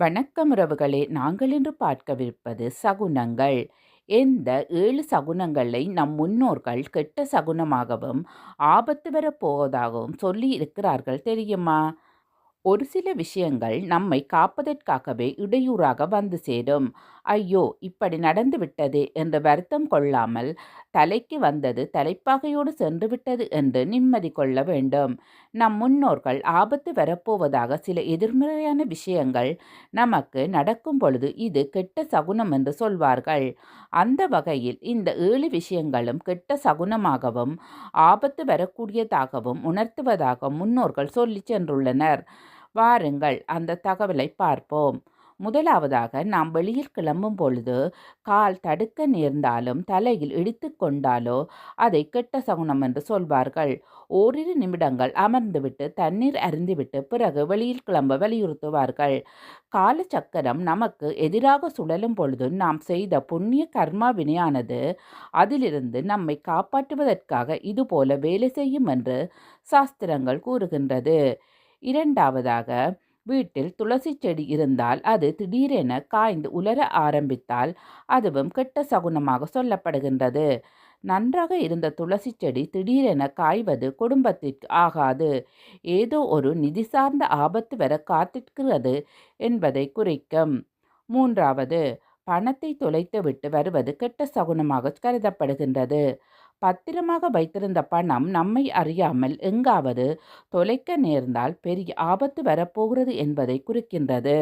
வணக்கம் உறவுகளே, நாங்கள் இன்று பார்க்கவிருப்பது சகுனங்கள். இந்த 7 சகுனங்களை நம் முன்னோர்கள் கெட்ட சகுனமாகவும் ஆபத்து வரப்போவதாகவும் சொல்லி இருக்கிறார்கள் தெரியுமா? ஒரு சில விஷயங்கள் நம்மை காப்பதற்காகவே இடையூறாக வந்து சேரும். ஐயோ, இப்படி நடந்து விட்டதே என்று வருத்தம் கொள்ளாமல், தலைக்கு வந்தது தலைப்பாகையோடு சென்று விட்டது என்று நிம்மதி கொள்ள வேண்டும். நம் முன்னோர்கள் ஆபத்து வரப்போவதாக சில எதிர்மறையான விஷயங்கள் நமக்கு நடக்கும் பொழுது இது கெட்ட சகுனம் என்று சொல்வார்கள். அந்த வகையில் இந்த 7 விஷயங்களும் கெட்ட சகுனமாகவும் ஆபத்து வரக்கூடியதாகவும் உணர்த்துவதாக முன்னோர்கள் சொல்லிச் சென்றுள்ளனர். வாருங்கள் அந்த தகவலை பார்ப்போம். முதலாவதாக, நாம் வெளியில் கிளம்பும் பொழுது கால் தடுக்க நேர்ந்தாலும் தலையில் இடித்து கொண்டாலோ அதை கெட்ட சகுனம் என்று சொல்வார்கள். ஓரிரு நிமிடங்கள் அமர்ந்துவிட்டு தண்ணீர் அருந்திவிட்டு பிறகு வெளியில் கிளம்ப வலியுறுத்துவார்கள். காலச்சக்கரம் நமக்கு எதிராக சுழலும் பொழுது நாம் செய்த புண்ணிய கர்மா வினையானது அதிலிருந்து நம்மை காப்பாற்றுவதற்காக இதுபோல வேலை செய்யும் என்று சாஸ்திரங்கள் கூறுகின்றது. இரண்டாவதாக, வீட்டில் துளசி செடி இருந்தால் அது திடீரென காய்ந்து உலர ஆரம்பித்தால் அதுவும் கெட்ட சகுனமாக சொல்லப்படுகின்றது. நன்றாக இருந்த துளசி செடி திடீரென காய்வது குடும்பத்திற்கு ஆகாது. ஏதோ ஒரு நிதி சார்ந்த ஆபத்து வர காத்திருக்கிறது என்பதை குறிக்கும். மூன்றாவது, பணத்தை தொலைத்துவிட்டு வருவது கெட்ட சகுனமாக கருதப்படுகின்றது. பத்திரமாக வைத்திருந்த பணம் நம்மை அறியாமல் எங்காவது தொலைக்க நேர்ந்தால் பெரிய ஆபத்து வரப்போகிறது என்பதை குறிக்கின்றது.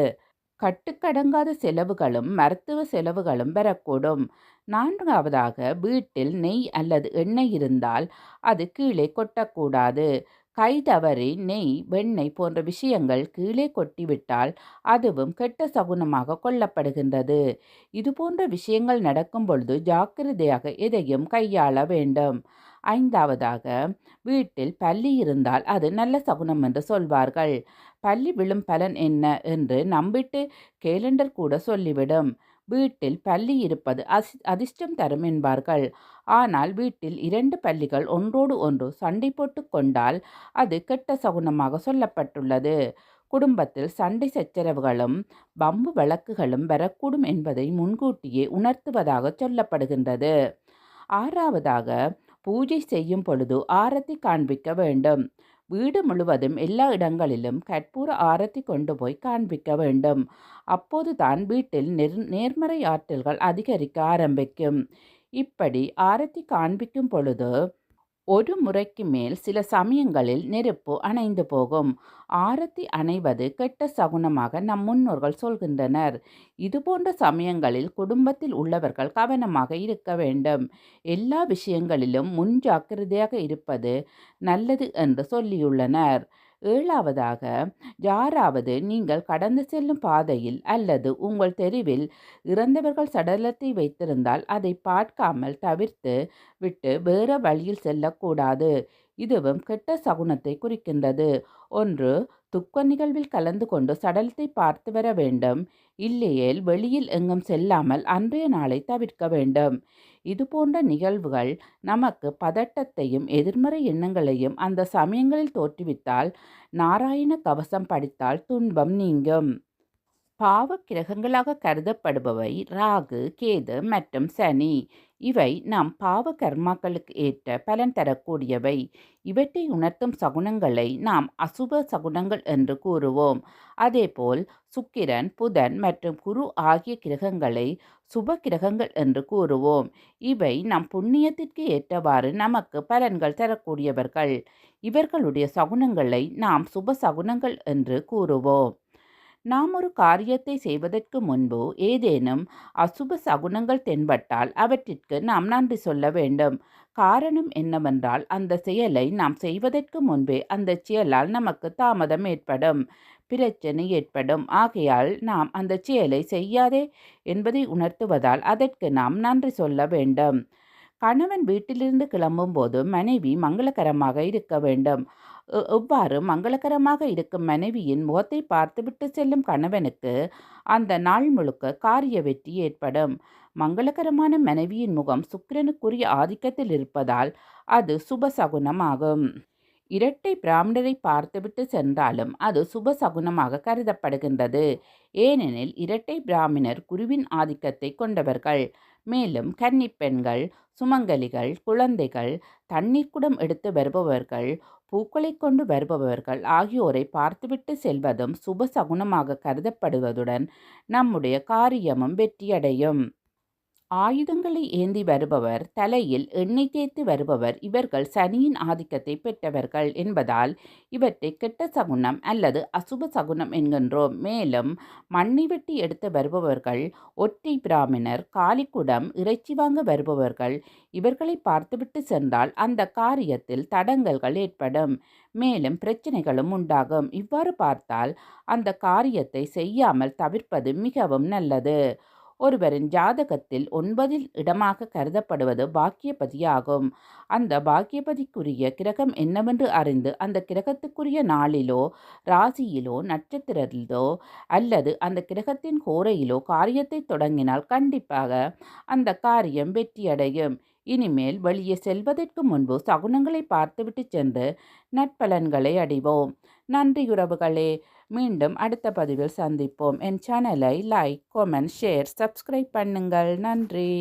கட்டுக்கடங்காத செலவுகளும் மருத்துவ செலவுகளும் வரக்கூடும். நான்காவதாக, வீட்டில் நெய் அல்லது எண்ணெய் இருந்தால் அது கீழே கொட்டக்கூடாது. கை தவறி நெய், வெண்ணெய் போன்ற விஷயங்கள் கீழே கொட்டிவிட்டால் அதுவும் கெட்ட சகுனமாக கொள்ளப்படுகின்றது. இதுபோன்ற விஷயங்கள் நடக்கும் பொழுது ஜாக்கிரதையாக எதையும் கையாள வேண்டும். ஐந்தாவதாக, வீட்டில் பல்லி இருந்தால் அது நல்ல சகுனம் என்று சொல்வார்கள். பல்லி விழும் பலன் என்ன என்று நம்பிட்டு கேலண்டர் கூட சொல்லிவிடும். வீட்டில் பல்லி இருப்பது அதிர்ஷ்டம் தரும் என்பார்கள். ஆனால் வீட்டில் 2 பல்லிகள் ஒன்றோடு ஒன்று சண்டை போட்டு கொண்டால் அது கெட்ட சகுனமாக சொல்லப்பட்டுள்ளது. குடும்பத்தில் சண்டை சச்சரவுகளும் வம்பு வழக்குகளும் வரக்கூடும் என்பதை முன்கூட்டியே உணர்த்துவதாக சொல்லப்படுகின்றது. ஆறாவதாக, பூஜை செய்யும் பொழுது ஆரத்தி காண்பிக்க வேண்டும். வீடு முழுவதும் எல்லா இடங்களிலும் கற்பூர ஆரத்தி கொண்டு போய் காண்பிக்க வேண்டும். அப்போதுதான் வீட்டில் நேர்மறை ஆற்றல்கள் அதிகரிக்க ஆரம்பிக்கும். இப்படி ஆரத்தி காண்பிக்கும் பொழுது ஒரு முறைக்கு மேல் சில சமயங்களில் நெருப்பு அணைந்து போகும். ஆரத்தி அணைவது கெட்ட சகுனமாக நம் முன்னோர்கள் சொல்கின்றனர். இதுபோன்ற சமயங்களில் குடும்பத்தில் உள்ளவர்கள் கவனமாக இருக்க வேண்டும். எல்லா விஷயங்களிலும் முன் ஜாக்கிரதையாக இருப்பது நல்லது என்று சொல்லியுள்ளனர். ஏழாவதாக, யாராவது நீங்கள் கடந்து செல்லும் பாதையில் அல்லது உங்கள் தெருவில் இறந்தவர்கள் சடலத்தை வைத்திருந்தால் அதை பார்க்காமல் தவிர்த்து விட்டு வேறு வழியில் செல்லக்கூடாது. இதுவும் கெட்ட சகுனத்தை குறிக்கின்றது. ஒன்று, துக்க நிகழ்வில் கலந்து கொண்டு சடலத்தை பார்த்து வர வேண்டும். இல்லையேல் வெளியில் எங்கும் செல்லாமல் அன்றைய நாளை தவிர்க்க வேண்டும். இதுபோன்ற நிகழ்வுகள் நமக்கு பதட்டத்தையும் எதிர்மறை எண்ணங்களையும் அந்த சமயங்களில் தோற்றுவித்தால் நாராயண கவசம் படித்தால் துன்பம் நீங்கும். பாவ கிரகங்களாக கருதப்படுபவை ராகு, கேது மற்றும் சனி. இவை நம் பாவ கர்மாக்களுக்கு ஏற்ற பலன் தரக்கூடியவை. இவற்றை உணர்த்தும் சகுனங்களை நாம் அசுப சகுனங்கள் என்று கூறுவோம். அதேபோல் சுக்கிரன், புதன் மற்றும் குரு ஆகிய கிரகங்களை சுப கிரகங்கள் என்று கூறுவோம். இவை நம் புண்ணியத்திற்கு ஏற்றவாறு நமக்கு பலன்கள் தரக்கூடியவர்கள். இவர்களுடைய சகுனங்களை நாம் சுப சகுனங்கள் என்று கூறுவோம். நாம் ஒரு காரியத்தை செய்வதற்கு முன்பு ஏதேனும் அசுப சகுனங்கள் தென்பட்டால் அவற்றிற்கு நாம் நன்றி சொல்ல வேண்டும். காரணம் என்னவென்றால் அந்த செயலை நாம் செய்வதற்கு முன்பே அந்த செயலால் நமக்கு தாமதம் ஏற்படும், பிரச்சனை ஏற்படும். ஆகையால் நாம் அந்த செயலை செய்யாதே என்பதை உணர்த்துவதால் அதற்கு நாம் நன்றி சொல்ல வேண்டும். கணவன் வீட்டிலிருந்து கிளம்பும் போது மனைவி மங்களகரமாக இருக்க வேண்டும். எவ்வாறு மங்களகரமாக இருக்கும் மனைவியின் முகத்தை பார்த்துவிட்டு செல்லும் கணவனுக்கு அந்த நாள் முழுக்க காரிய வெற்றி ஏற்படும். மங்களகரமான மனைவியின் முகம் சுக்கிரனுக்குரிய ஆதிக்கத்தில் இருப்பதால் அது சுப சகுனமாகும். இரட்டை பிராமணரை பார்த்துவிட்டு சென்றாலும் அது சுப சகுனமாக கருதப்படுகின்றது. ஏனெனில் இரட்டை பிராமணர் குருவின் ஆதிக்கத்தை கொண்டவர்கள். மேலும் கன்னிப்பெண்கள், சுமங்கலிகள், குழந்தைகள், தண்ணீர் குடம் எடுத்து வருபவர்கள், பூக்களை கொண்டு வருபவர்கள் ஆகியோரை பார்த்துவிட்டு செல்வதும் சுப சகுனமாக கருதப்படுவதுடன் நம்முடைய காரியமும் வெற்றியடையும். ஆயுதங்களை ஏந்தி வருபவர், தலையில் எண்ணெய் தேய்த்து வருபவர் இவர்கள் சனியின் ஆதிக்கத்தை பெற்றவர்கள் என்பதால் இவற்றை கெட்ட சகுனம் அல்லது அசுப சகுனம் என்கின்றோம். மேலும் மண்ணை வெட்டி எடுத்து வருபவர்கள், ஒற்றை பிராமணர், காலிக்குடம், இறைச்சி வாங்க வருபவர்கள் இவர்களை பார்த்துவிட்டு சென்றால் அந்த காரியத்தில் தடங்கல்கள் ஏற்படும். மேலும் பிரச்சனைகளும் உண்டாகும். இவ்வாறு பார்த்தால் அந்த காரியத்தை செய்யாமல் தவிர்ப்பது மிகவும் நல்லது. ஒருவரின் ஜாதகத்தில் 9ல் இடமாக கருதப்படுவது பாக்கியபதியாகும். அந்த பாக்கியபதிக்குரிய கிரகம் என்னவென்று அறிந்து அந்த கிரகத்துக்குரிய நாளிலோ, ராசியிலோ, நட்சத்திரத்திலோ அல்லது அந்த கிரகத்தின் ஹோரையிலோ காரியத்தை தொடங்கினால் கண்டிப்பாக அந்த காரியம் வெற்றியடையும். இனிமேல் வெளியே செல்வதற்கு முன்பு சகுனங்களை பார்த்துவிட்டு சென்று நற்பலன்களை அடைவோம். நன்றி உறவுகளே. மீண்டும் அடுத்த பதிவில் சந்திப்போம். என் சேனலை லைக், கமெண்ட், ஷேர், சப்ஸ்கிரைப் பண்ணுங்கள். நன்றி.